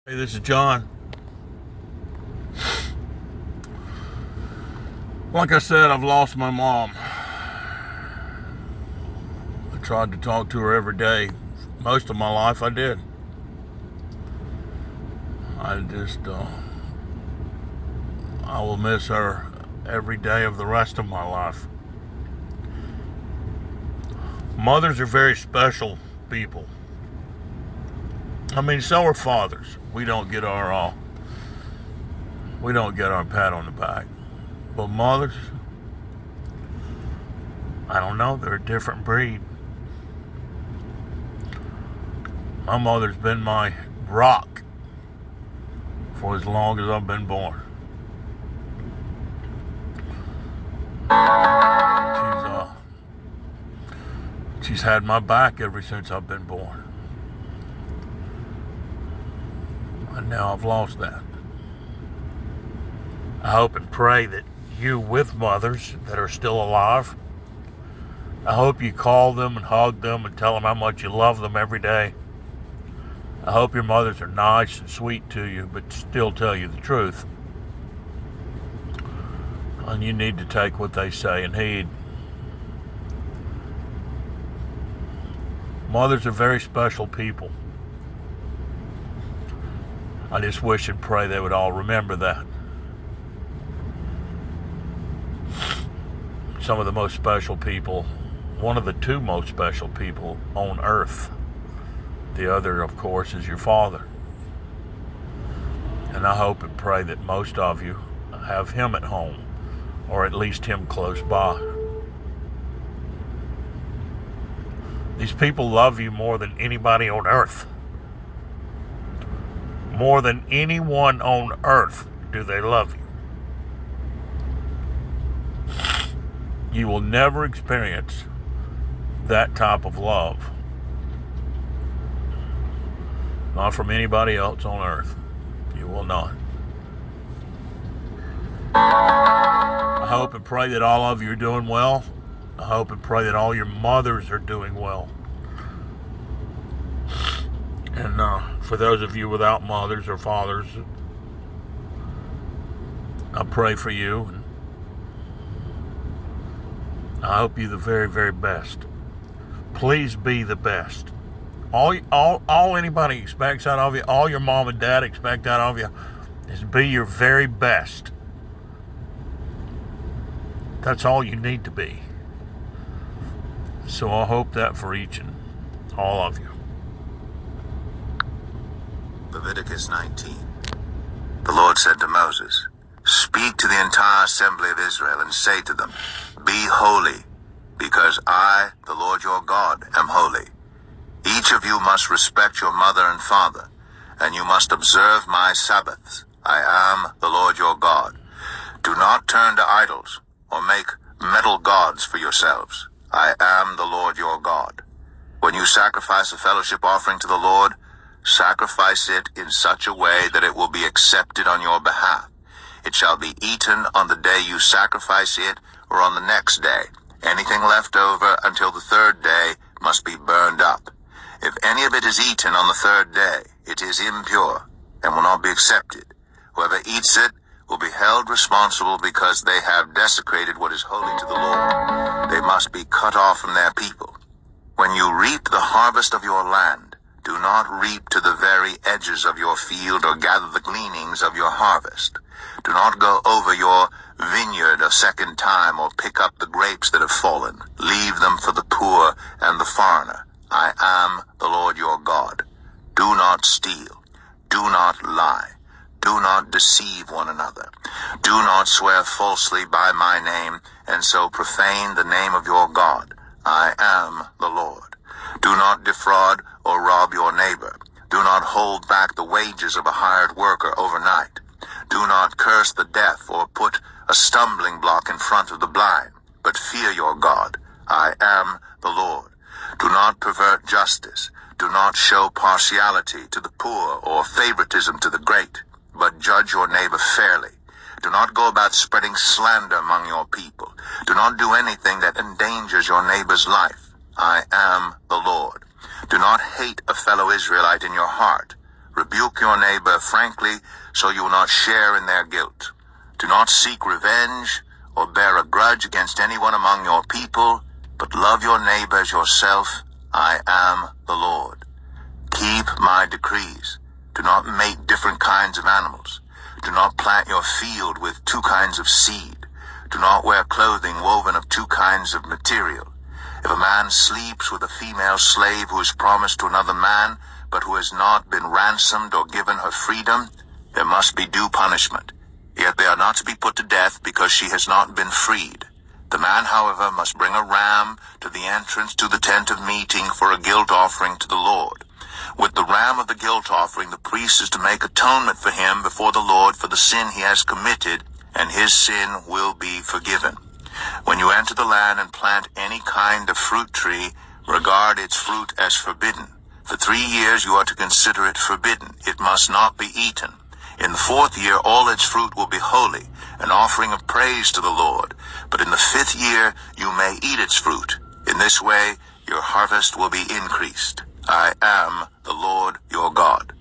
Hey, this is John. Like I said, I've lost my mom. I tried to talk to her every day. Most of my life I did. I just, I will miss her every day of the rest of my life. Mothers are very special people. I mean, so are fathers. We don't get our pat on the back. But mothers, I don't know, they're a different breed. My mother's been my rock for as long as I've been born. She's had my back ever since I've been born. And now I've lost that. I hope and pray that you with mothers that are still alive, I hope you call them and hug them and tell them how much you love them every day. I hope your mothers are nice and sweet to you, but still tell you the truth. And you need to take what they say and heed. Mothers are very special people. I just wish and pray they would all remember that. Some of the most special people, one of the two most special people on earth. The other, of course, is your father. And I hope and pray that most of you have him at home, or at least him close by. These people love you more than anybody on earth. More than anyone on earth do they love you. You will never experience that type of love. Not from anybody else on earth. You will not. I hope and pray that all of you are doing well. I hope and pray that all your mothers are doing well. And for those of you without mothers or fathers, I pray for you. And I hope you the very, very best. Please be the best. All anybody expects out of you, all your mom and dad expect out of you, is be your very best. That's all you need to be. So I hope that for each and all of you. Leviticus 19. The Lord said to Moses, "Speak to the entire assembly of Israel and say to them, Be holy, because I, the Lord your God, am holy. Each of you must respect your mother and father, and you must observe my Sabbaths. I am the Lord your God. Do not turn to idols or make metal gods for yourselves. I am the Lord your God. When you sacrifice a fellowship offering to the Lord, sacrifice it in such a way that it will be accepted on your behalf. It shall be eaten on the day you sacrifice it or on the next day. Anything left over until the third day must be burned up. If any of it is eaten on the third day, it is impure and will not be accepted. Whoever eats it will be held responsible because they have desecrated what is holy to the Lord. They must be cut off from their people. When you reap the harvest of your land, do not reap to the very edges of your field or gather the gleanings of your harvest. Do not go over your vineyard a second time or pick up the grapes that have fallen. Leave them for the poor and the foreigner. I am the Lord your God. Do not steal. Do not lie. Do not deceive one another. Do not swear falsely by my name and so profane the name of your God. I am the Lord. Do not defraud or rob your neighbor. Do not hold back the wages of a hired worker overnight. Do not curse the deaf or put a stumbling block in front of the blind, but fear your God. I am the Lord. Do not pervert justice. Do not show partiality to the poor or favoritism to the great, but judge your neighbor fairly. Do not go about spreading slander among your people. Do not do anything that endangers your neighbor's life. I am the Lord. Do not hate a fellow Israelite in your heart. Rebuke your neighbor frankly, so you will not share in their guilt. Do not seek revenge or bear a grudge against anyone among your people, but love your neighbor as yourself. I am the Lord. Keep my decrees. Do not make different kinds of animals. Do not plant your field with two kinds of seed. Do not wear clothing woven of two kinds of material. If a man sleeps with a female slave who is promised to another man, but who has not been ransomed or given her freedom, there must be due punishment. Yet they are not to be put to death because she has not been freed. The man, however, must bring a ram to the entrance to the tent of meeting for a guilt offering to the Lord. With the ram of the guilt offering, the priest is to make atonement for him before the Lord for the sin he has committed, and his sin will be forgiven. When you enter the land and plant any kind of fruit tree, regard its fruit as forbidden. For 3 years you are to consider it forbidden. It must not be eaten. In the 4th year all its fruit will be holy, an offering of praise to the Lord. But in the 5th year you may eat its fruit. In this way your harvest will be increased. I am the Lord your God.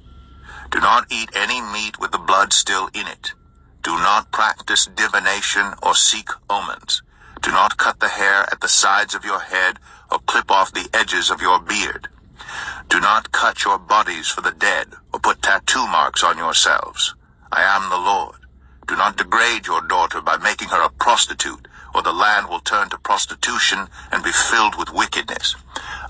Do not eat any meat with the blood still in it. Do not practice divination or seek omens. Do not cut the hair at the sides of your head or clip off the edges of your beard. Do not cut your bodies for the dead or put tattoo marks on yourselves. I am the Lord. Do not degrade your daughter by making her a prostitute, or the land will turn to prostitution and be filled with wickedness.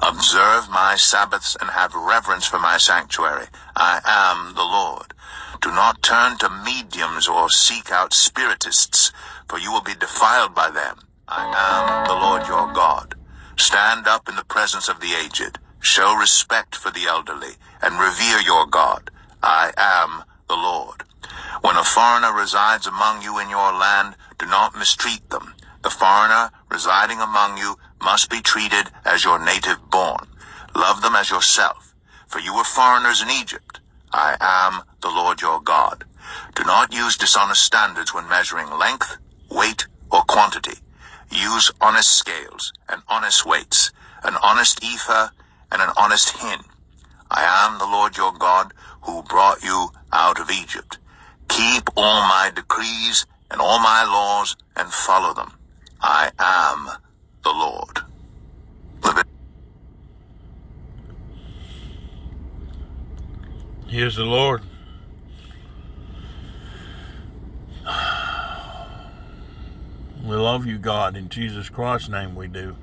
Observe my Sabbaths and have reverence for my sanctuary. I am the Lord. Do not turn to mediums or seek out spiritists, for you will be defiled by them. I am the Lord your God. Stand up in the presence of the aged. Show respect for the elderly, and revere your God. I am the Lord. When a foreigner resides among you in your land, do not mistreat them. The foreigner residing among you must be treated as your native born. Love them as yourself, for you were foreigners in Egypt. I am the Lord your God. Do not use dishonest standards when measuring length, weight, or quantity. Use honest scales and honest weights, an honest ephah and an honest hin. I am the Lord your God who brought you out of Egypt. Keep all my decrees and all my laws and follow them. I am the Lord. He is the Lord. We love you, God. In Jesus Christ's name we do.